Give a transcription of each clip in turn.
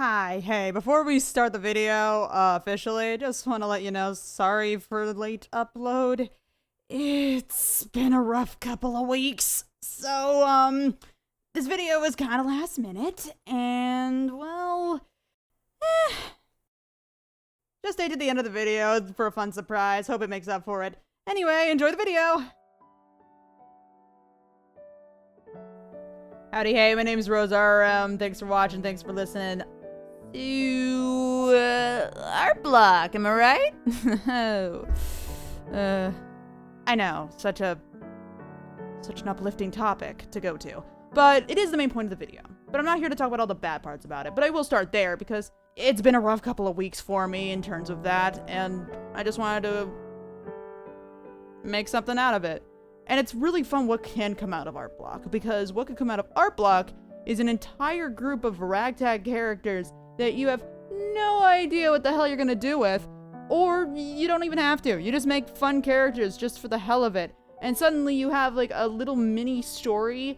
Hi, hey, before we start the video officially, I just want to let you know, sorry for the late upload. It's been a rough couple of weeks. So, this video is kind of last minute, and, well, just stay to the end of the video for a fun surprise. Hope it makes up for it. Anyway, enjoy the video! Howdy, hey, my name's Rosa. Thanks for watching, thanks for listening to art block, am I right? I know, such an uplifting topic to go to. But it is the main point of the video. But I'm not here to talk about all the bad parts about it, but I will start there because it's been a rough couple of weeks for me in terms of that, and I just wanted to make something out of it. And it's really fun what can come out of art block, because what could come out of art block is an entire group of ragtag characters that you have no idea what the hell you're gonna do with, or you don't even have to. You just make fun characters just for the hell of it, and suddenly you have like a little mini story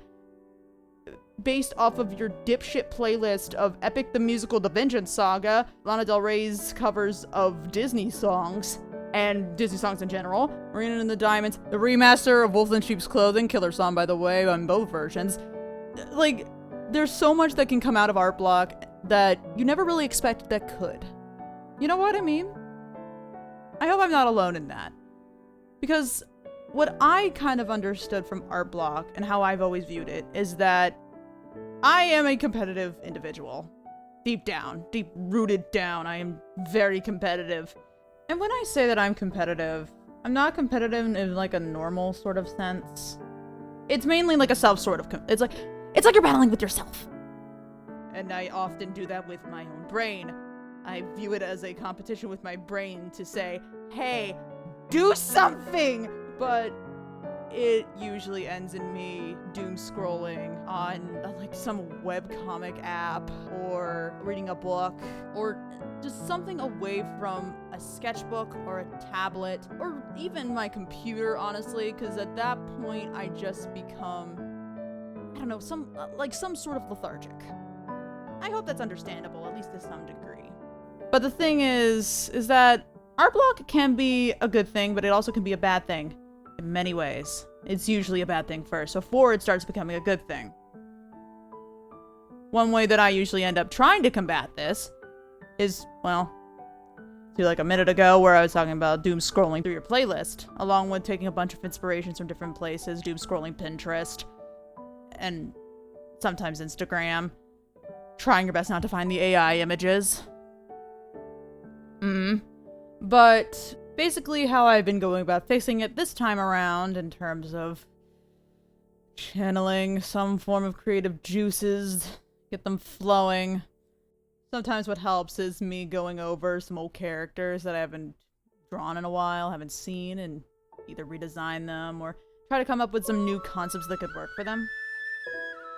based off of your dipshit playlist of Epic the Musical The Vengeance Saga, Lana Del Rey's covers of Disney songs, and Disney songs in general, Marina and the Diamonds, the remaster of Wolf in Sheep's Clothing, killer song by the way, on both versions. Like, there's so much that can come out of art block that you never really expected that could. You know what I mean? I hope I'm not alone in that. Because what I kind of understood from art block and how I've always viewed it is that I am a competitive individual. Deep down, deep rooted down, I am very competitive. And when I say that I'm competitive, I'm not competitive in like a normal sort of sense. It's mainly like a self sort of, it's like you're battling with yourself. And I often do that with my own brain. I view it as a competition with my brain to say, hey, do something! But it usually ends in me doom scrolling on like some webcomic app or reading a book or just something away from a sketchbook or a tablet or even my computer, honestly, because at that point I just become, I don't know, some sort of lethargic. I hope that's understandable, at least to some degree. But the thing is that art block can be a good thing, but it also can be a bad thing in many ways. It's usually a bad thing first, before it starts becoming a good thing. One way that I usually end up trying to combat this is, well, see, like a minute ago where I was talking about doom scrolling through your playlist, along with taking a bunch of inspirations from different places, doom scrolling Pinterest, and sometimes Instagram, trying your best not to find the AI images. But basically how I've been going about fixing it this time around in terms of channeling some form of creative juices, get them flowing. Sometimes what helps is me going over some old characters that I haven't drawn in a while, haven't seen, and either redesign them or try to come up with some new concepts that could work for them.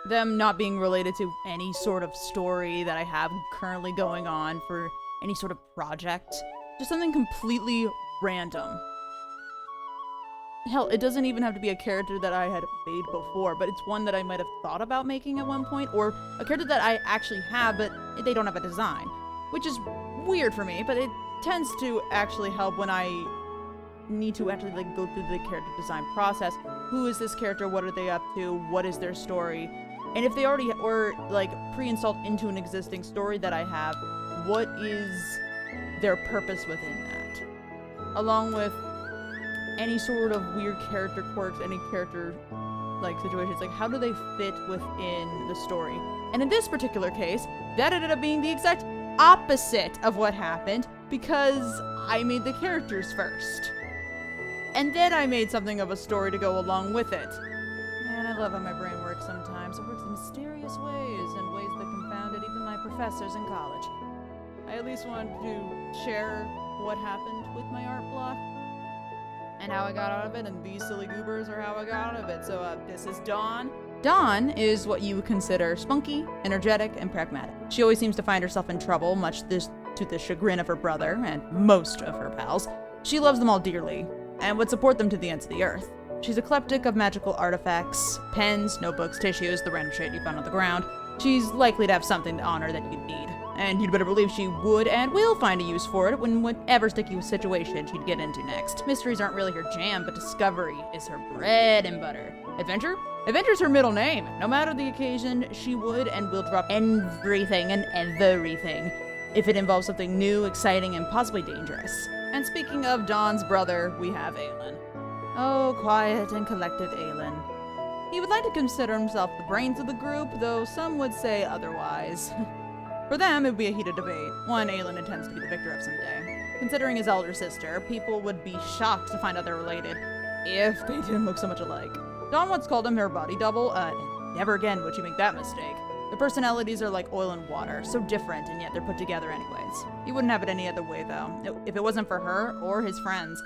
Them not being related to any sort of story that I have currently going on for any sort of project. Just something completely random. Hell, it doesn't even have to be a character that I had made before, but it's one that I might have thought about making at one point, or a character that I actually have, but they don't have a design. Which is weird for me, but it tends to actually help when I need to actually like go through the character design process. Who is this character? What are they up to? What is their story? And if they already were like pre-installed into an existing story that I have, what is their purpose within that? Along with any sort of weird character quirks, any character like situations, like how do they fit within the story? And in this particular case, that ended up being the exact opposite of what happened because I made the characters first. And then I made something of a story to go along with it. Man, I love how my brain works sometimes. It works in mysterious ways and ways that confounded even my professors in college. I at least wanted to share what happened with my art block and how I got out of it, and these silly goobers are how I got out of it. So this is Dawn. Dawn is what you would consider spunky, energetic, and pragmatic. She always seems to find herself in trouble, much to the chagrin of her brother and most of her pals. She loves them all dearly and would support them to the ends of the earth. She's eclectic of magical artifacts, pens, notebooks, tissues, the random shit you found on the ground. She's likely to have something to honor that you'd need. and you'd better believe she would and will find a use for it in whatever sticky situation she'd get into next. Mysteries aren't really her jam, but discovery is her bread and butter. Adventure? Adventure's her middle name. No matter the occasion, she would and will drop everything and everything if it involves something new, exciting, and possibly dangerous. And speaking of Dawn's brother, we have Aelin. Oh, quiet and collected Aelin. He would like to consider himself the brains of the group, though some would say otherwise. For them, it would be a heated debate, one Aelin intends to be the victor of someday. Considering his elder sister, people would be shocked to find out they're related, if they didn't look so much alike. Dawn once called him her body double, and never again would she make that mistake. Their personalities are like oil and water, so different, and yet they're put together anyways. He wouldn't have it any other way, though. If it wasn't for her, or his friends,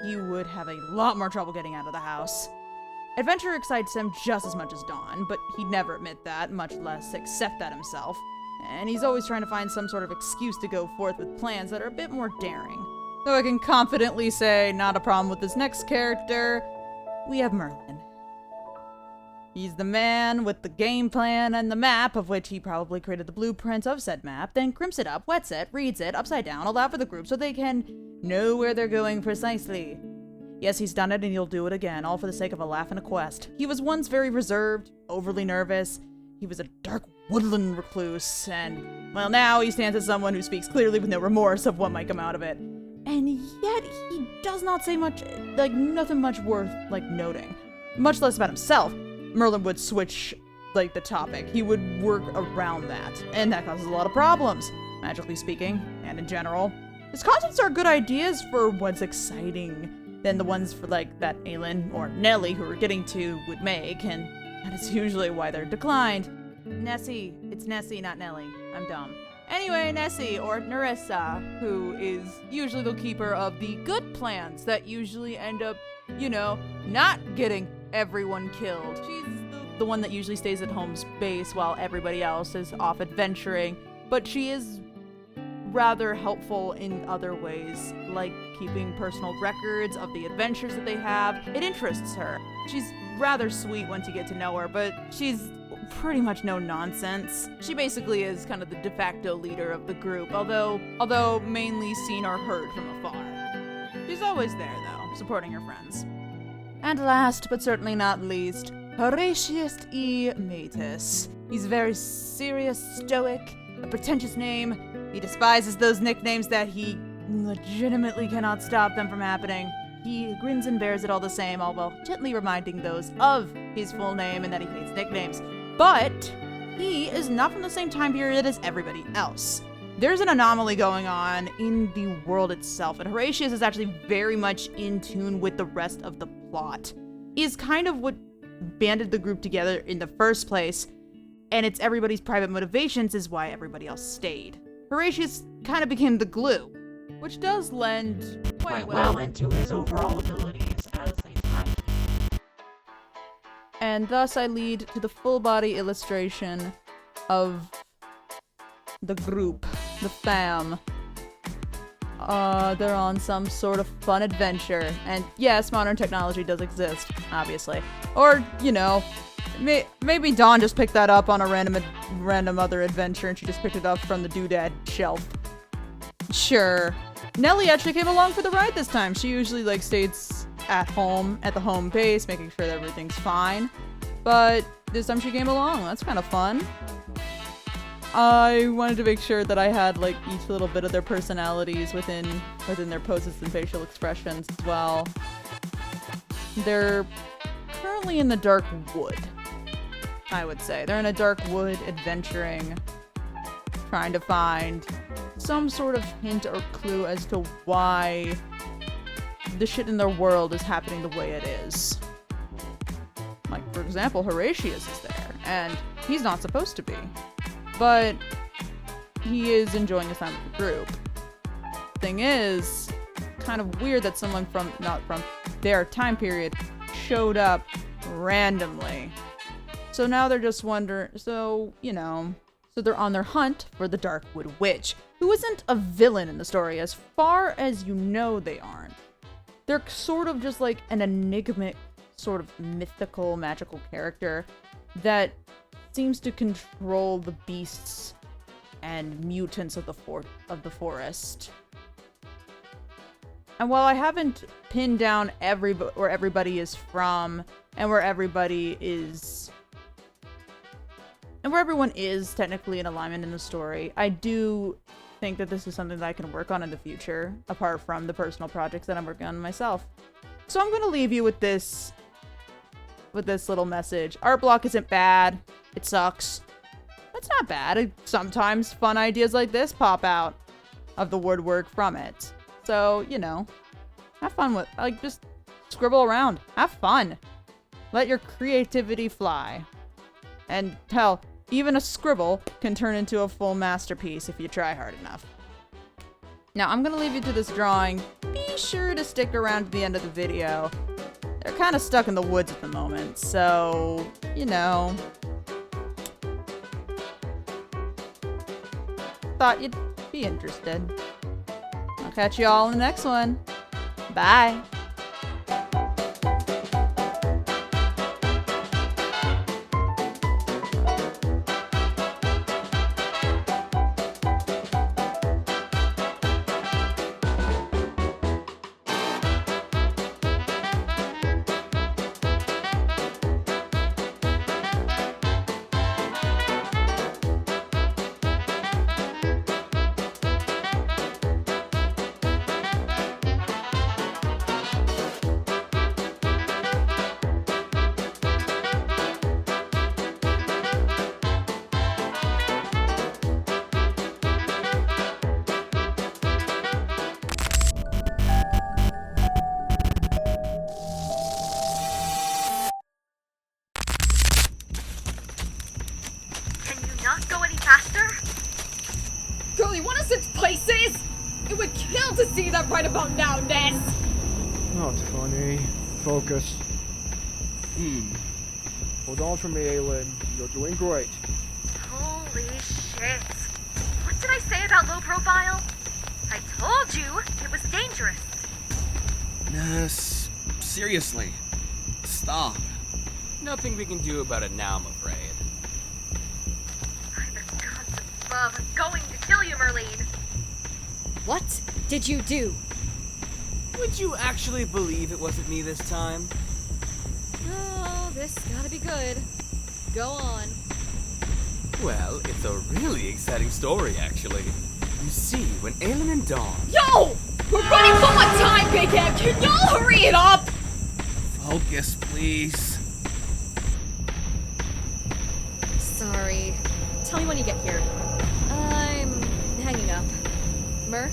he would have a lot more trouble getting out of the house. Adventure excites him just as much as Dawn, but he'd never admit that, much less accept that himself. And he's always trying to find some sort of excuse to go forth with plans that are a bit more daring. Though I can confidently say, not a problem with this next character, we have Myrleen. He's the man with the game plan and the map, of which he probably created the blueprint of said map, then crimps it up, wets it, reads it, upside down, all out for the group so they can know where they're going precisely. Yes, he's done it and he'll do it again, all for the sake of a laugh and a quest. He was once very reserved, overly nervous. He was a dark woodland recluse, and, well, now he stands as someone who speaks clearly with no remorse of what might come out of it. And yet, he does not say much, nothing much worth, noting. Much less about himself. Myrleen would switch, the topic. He would work around that, and that causes a lot of problems, magically speaking, and in general. His concepts are good ideas for what's exciting than the ones for, that Aelin or Nelly, who we're getting to, would make, and that is usually why they're declined. Nessy. It's Nessy, not Nelly. I'm dumb. Anyway, Nessy, or Nerissa, who is usually the keeper of the good plans that usually end up, not getting everyone killed. She's the one that usually stays at home's base while everybody else is off adventuring, but she is rather helpful in other ways, like keeping personal records of the adventures that they have. It interests her. She's rather sweet once you get to know her, but she's pretty much no nonsense. She basically is kind of the de facto leader of the group, although mainly seen or heard from afar. She's always there, though, supporting her friends. And last, but certainly not least, Horatius E. Matus. He's very serious, stoic, a pretentious name. He despises those nicknames that he legitimately cannot stop them from happening. He grins and bears it all the same, all while gently reminding those of his full name and that he hates nicknames. But he is not from the same time period as everybody else. There's an anomaly going on in the world itself, and Horatius is actually very much in tune with the rest of the plot. He's kind of what banded the group together in the first place, and it's everybody's private motivations is why everybody else stayed. Horatius kind of became the glue, which does lend quite well into his overall abilities as a timekeeper. And thus I lead to the full body illustration of the group, the fam. They're on some sort of fun adventure, and yes, modern technology does exist, obviously. Or, maybe Dawn just picked that up on a random other adventure and she just picked it up from the doodad shelf. Sure. Nelly actually came along for the ride this time. She usually stays at home, at the home base, making sure that everything's fine. But this time she came along. That's kind of fun. I wanted to make sure that I had each little bit of their personalities within their poses and facial expressions as well. They're currently in the dark wood, I would say. They're in a dark wood adventuring, trying to find some sort of hint or clue as to why the shit in their world is happening the way it is. For example, Horatius is there, and he's not supposed to be. But he is enjoying his time with the group. Thing is, kind of weird that someone not from their time period showed up randomly. So now they're just wondering, so they're on their hunt for the Darkwood Witch, who isn't a villain in the story as far as they aren't. They're sort of just an enigmatic, sort of mythical, magical character that seems to control the beasts and mutants of the forest. And while I haven't pinned down where everybody is from and where everybody is and where everyone is technically in alignment in the story, I do think that this is something that I can work on in the future, apart from the personal projects that I'm working on myself. So I'm going to leave you with this little message. Art block isn't bad. It sucks. It's not bad. Sometimes fun ideas like this pop out of the woodwork from it. So, you know, have fun with, like, just scribble around. Have fun. Let your creativity fly. And hell, even a scribble can turn into a full masterpiece if you try hard enough. Now, I'm gonna leave you to this drawing. Be sure to stick around to the end of the video. They're kind of stuck in the woods at the moment, so, you know. Thought you'd be interested. I'll catch you all in the next one. Bye. See that right about now, Ness! Not funny. Focus. Hold on for me, Aelin. You're doing great. Holy shit. What did I say about low profile? I told you it was dangerous. Ness, seriously. Stop. Nothing we can do about it now, I'm afraid. By the gods above, I'm going to kill you, Myrleen. What did you do? Would you actually believe it wasn't me this time? Oh, this gotta be good. Go on. Well, it's a really exciting story, actually. You see, when Aelin and Dawn... Yo! We're running low on time, Big Head! Can y'all hurry it up? Focus, please. Sorry. Tell me when you get here. I'm hanging up. Myr?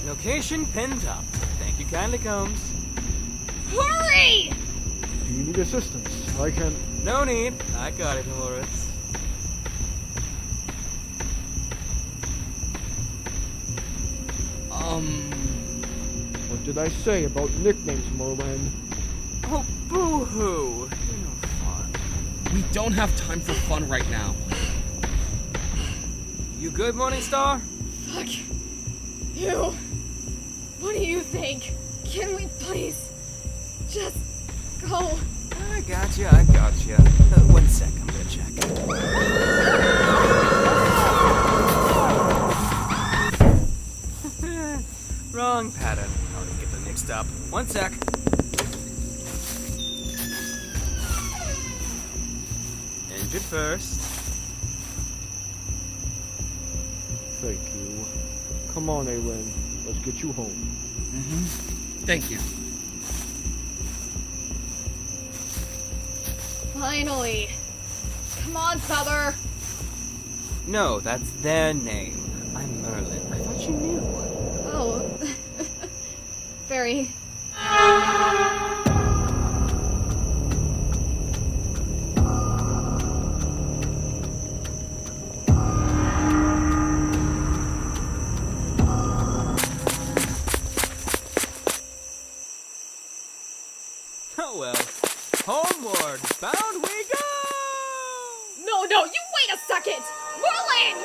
Location pinned up. Thank you kindly, Combs. Hurry! Do you need assistance? I can... No need. I got it, Horatius. What did I say about nicknames, Myrleen? Oh, boo-hoo. You're no fun. We don't have time for fun right now. You good, Morningstar? Fuck you. What do you think? Can we please just go? I gotcha. 1 sec, I'm gonna check. Wrong pattern. I'll get them mixed up. 1 sec. Engine first. Thank you. Come on, Aelin. Let's get you home. Thank you. Finally. Come on, Feather. No, that's their name. I'm Myrleen. I thought you knew. Oh. Very. Oh well. Homeward bound we go! No, you wait a second! Myrleen!